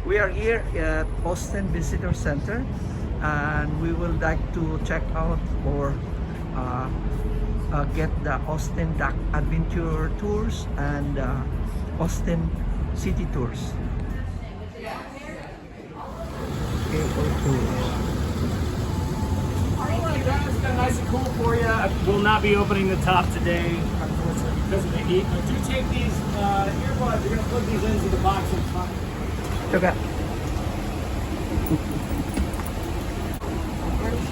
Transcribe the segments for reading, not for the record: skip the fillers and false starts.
We are here at Austin Visitor Center, and we would like to check out or get the Austin Duck Adventure Tours and Austin City Tours. Alright guys, got nice and cool for you. I will not be opening the top today, unfortunately, because of the heat. But do take these earbuds. You're going to plug these into the box in front. Okay.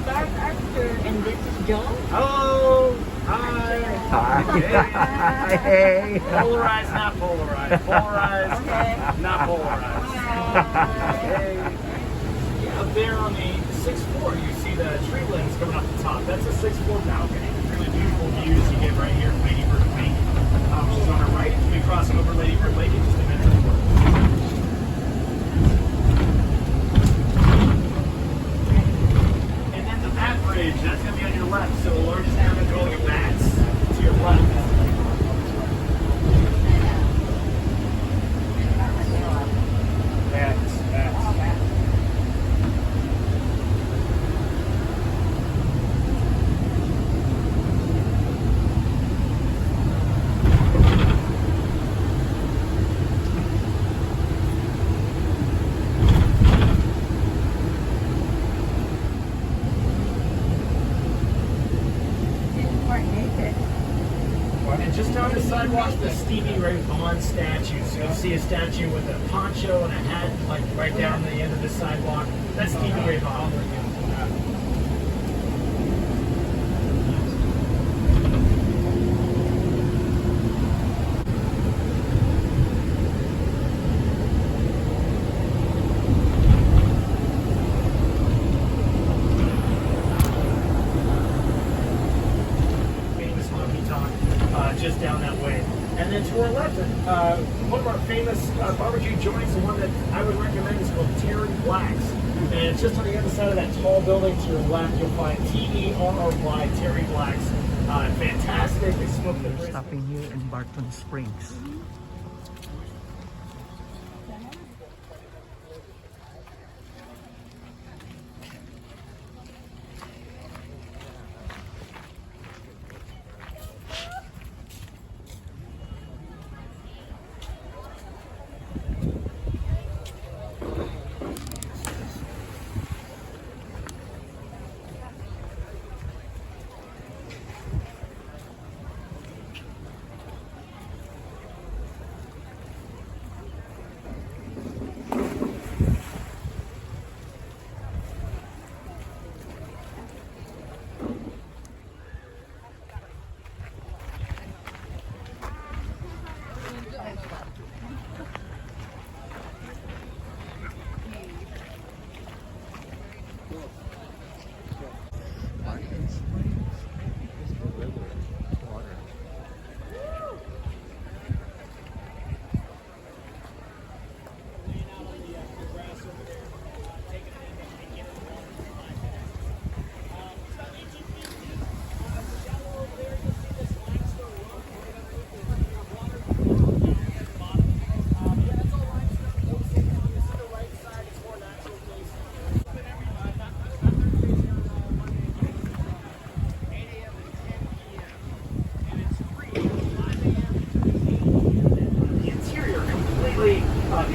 Star actor, and this is John. Hello! Hi! Hi. Hey. Polarized, not polarized. Polarized, Okay. not polarized. Hey. Yeah, up there on the 6th floor, you see the tree limbs coming up the top. That's a 6th floor balcony. Really beautiful views you get right here at Lady Bird Lake, which is on our right. We'll be crossing over Lady Bird Lake in just a minute. And then the bat bridge, that's going to be on your left. So the largest animal going of bats to your left. Bats. And just down the sidewalk, the Stevie Ray Vaughan statue. So you'll see a statue with a poncho and a hat, like right down the end of the sidewalk. That's Stevie Ray Vaughan. Just down that way. And then to our left, one of our famous barbecue joints, the one that I would recommend is called Terry Black's. And just on the other side of that tall building to your left, you'll find Terry, Terry Black's. Fantastic. They smoke the We're stopping here in Barton Springs.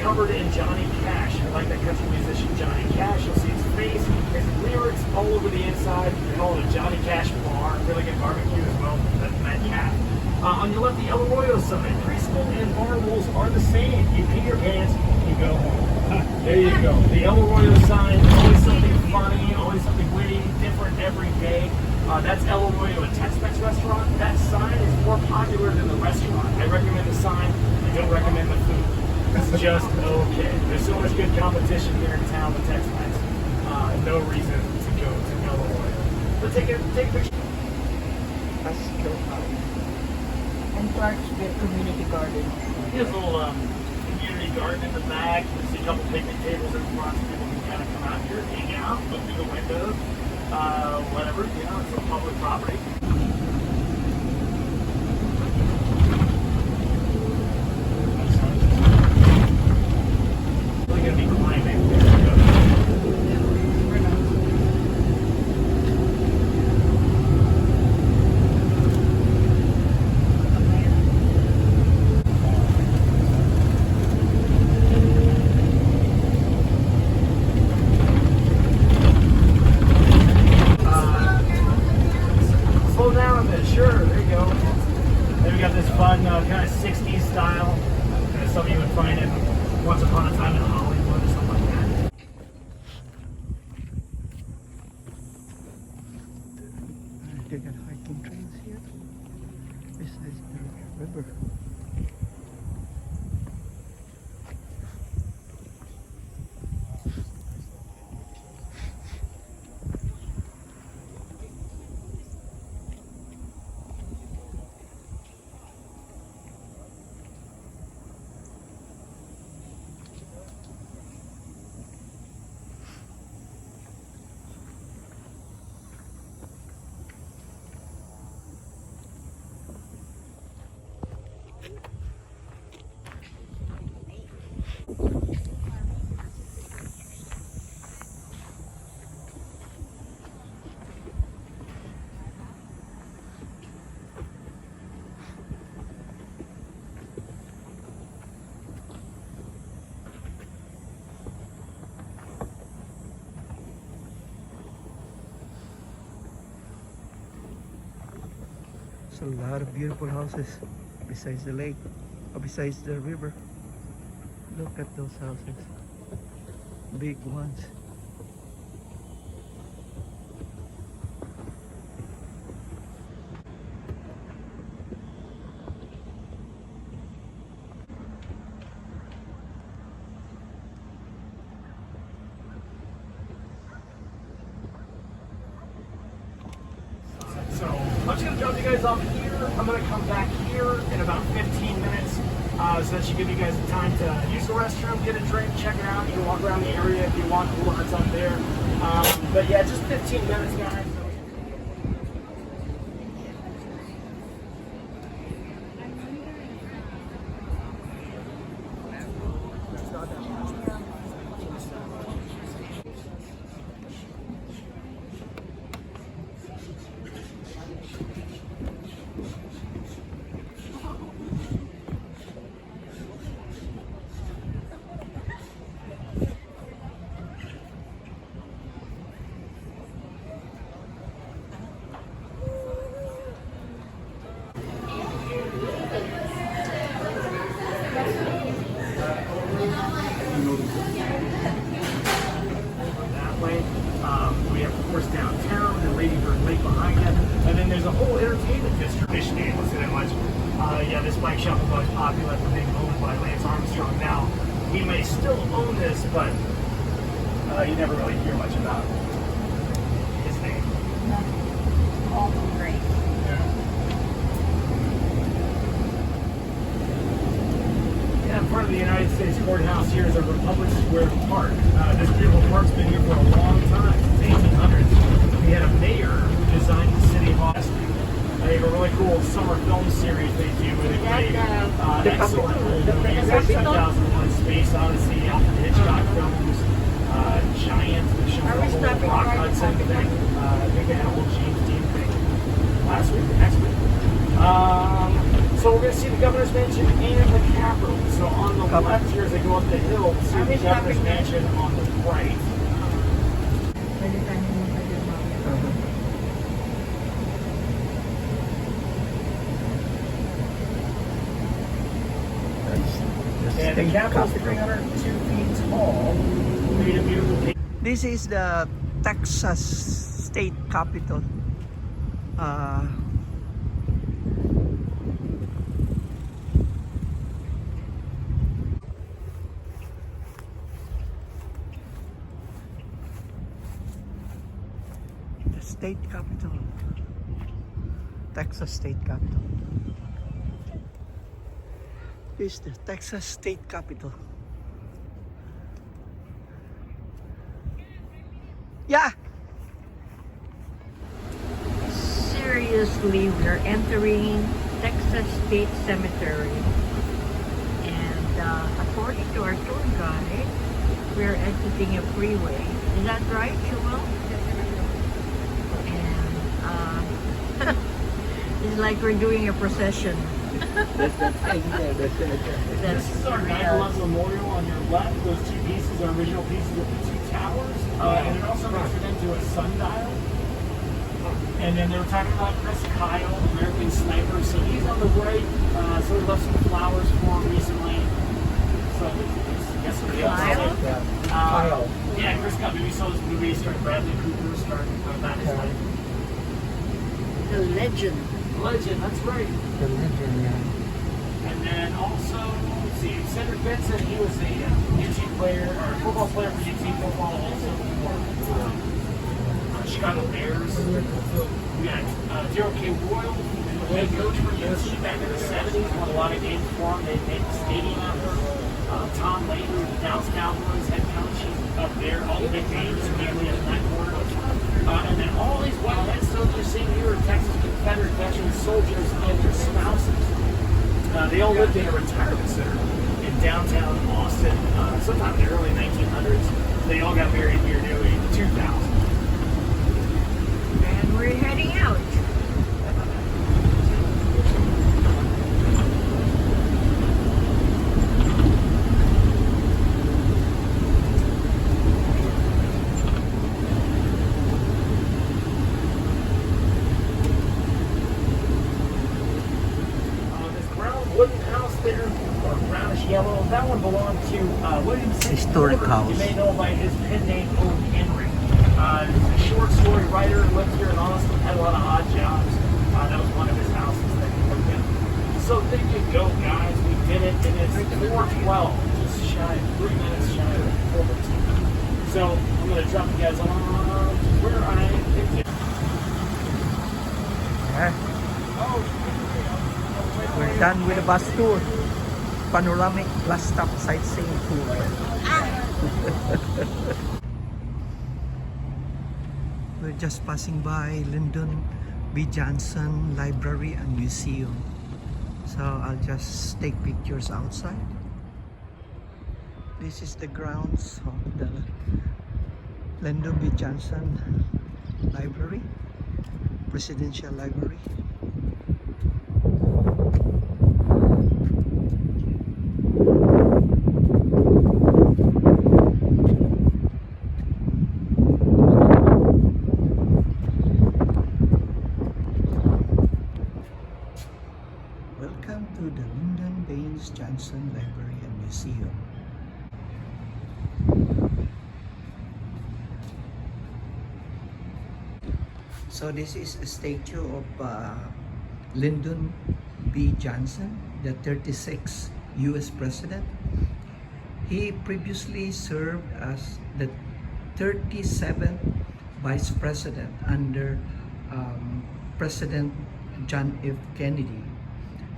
Covered in Johnny Cash. I like that country musician Johnny Cash. You'll see his face, his lyrics all over the inside. We call it a Johnny Cash bar. Really good barbecue as well. That's Matt Cat. On your left, the El Arroyo sign. Preschool and bar rules are the same. You pee your pants, you go home. There you go. The El Arroyo sign, always something funny, always something witty, different every day. That's El Arroyo, a Tex-Mex restaurant. That sign is more popular than the restaurant. I recommend the sign. I don't recommend the food. It's just okay. There's so much good competition here in town with Tex-Mex. No reason to go to El Arroyo. But take a picture. And Clarksville Community Garden. Here's a little community garden in the back. You see a couple picnic tables in front so people can kind of come out here, hang out, look through the windows, whatever. You know, it's a public property. going to be climbing. Slow down a bit, sure, there you go. Then we got this fun kind of 60s style. Some of you would find it Once Upon a Time in Hollywood or something like that. They got hiking trails here besides the river. There's a lot of beautiful houses besides the lake, or besides the river. Look at those houses, big ones. So I'm just going to drop you guys off here. I'm going to come back here in about 15 minutes so that should give you guys the time to use the restroom, get a drink, check it out. You can walk around the area if you want. The water's up there. But yeah, just 15 minutes, guys. We have, of course, downtown, the Lady Bird Lake behind it, and then there's a whole entertainment district. Fish game, let's say that much. Yeah, this bike shop was always popular for being owned by Lance Armstrong. Now, he may still own this, but you never really hear much about his name. All great. Yeah, in front of the United States Courthouse here is a Republic Square Park. This beautiful park's been here for a long time, since the 1800s. We had a mayor who designed the city of Austin. They have a really cool summer film series they do where they play excellent old movies like 2001 Space Odyssey, Alfred Hitchcock films, Giant, the show the whole Rock Hudson thing. I think they had a whole James Dean thing last week, next week. So we're going to see the governor's mansion and the Capitol. So on the left here, as they go up the hill, we'll see the governor's mansion on the right. And the Capitol's 302 feet tall. Made a beautiful. This is the Texas State Capitol. The state capital. Texas State Capitol. This is the Texas State Capitol. Yeah. Seriously, we're entering Texas State Cemetery. And according to our tour guide, we're exiting a freeway. Is that right, Joel? And it's like we're doing a procession. That's the thing there. That's This is our 9/11 memorial on your left. Those two pieces are original pieces of the two towers. And it also makes it into a sundial. And then they were talking about Chris Kyle, American sniper. So he's on the right. So we left some flowers for him recently. So I guess somebody else. Kyle? Kyle. Yeah, Chris Kyle. Maybe saw this movie starring Bradley Cooper, starring about his life. The legend. Legend, that's right. The legend, yeah. And then also, let's see, Cedric Benson, he was a UT player, or a football player for UT football, also for Chicago Bears. We got Daryl K. Royal, the head coach for UT back in the 70s, won a lot of games for him. They made the stadium out there. Tom Layton, the Dallas Cowboys head coach, he's up there, all the big games, mainly at that corner. And then all these white headstones you're seeing here are Texas Confederate veteran soldiers and their spouses. They all lived in a retirement center in downtown Austin sometime in the early 1900s. They all got married here nearly in 2000. And we're heading out. Wooden house there, or brownish yellow. That one belonged to William St. Historic Gilbert. house. You may know by his pen name, O. Henry. He's a short story writer, lived here in Austin, had a lot of odd jobs. That was one of his houses that he lived in. So there you go, guys. We did it, and it's 4:12, just shy, 3 minutes shy of 4:15. So I'm going to drop you guys on where I picked it. Yeah. We're done with the bus tour. Panoramic bus stop sightseeing tour. We're just passing by Lyndon B. Johnson Library and Museum. So I'll just take pictures outside. This is the grounds of the Lyndon B. Johnson Library, Presidential Library. Welcome to the Lyndon B. Johnson Library and Museum. So this is a statue of Lyndon B. Johnson, the 36th U.S. President. He previously served as the 37th Vice President under President John F. Kennedy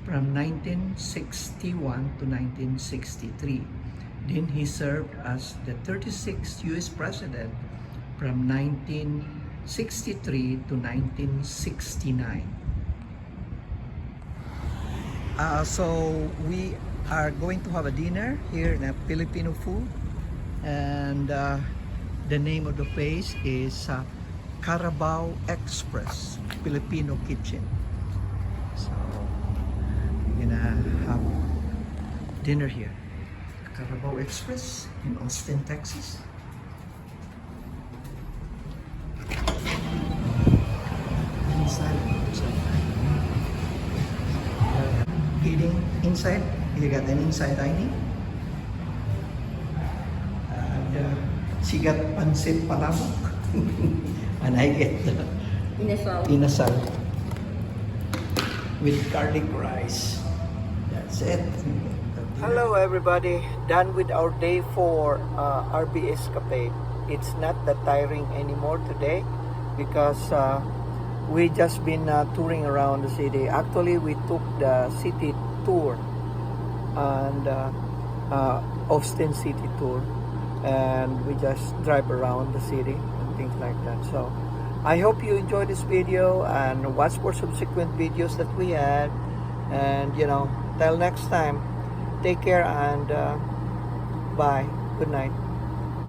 from 1961 to 1963. Then he served as the 36th U.S. President from 1963 to 1969. So we are going to have a dinner here in a Filipino food, and the name of the place is Carabao Express Filipino Kitchen. So we're gonna have dinner here, Carabao Express in Austin, Texas. Eating inside, you got an inside dining. And she got pancit palabok. And I get the inasal with garlic rice. That's it. Hello everybody, done with our day 4 RB Escapade. It's not that tiring anymore today because we just been touring around the city. Actually, we took the city tour and Austin City tour, and we just drive around the city and things like that. So I hope you enjoyed this video and watch for subsequent videos that we had. And till next time, take care and bye. Good night.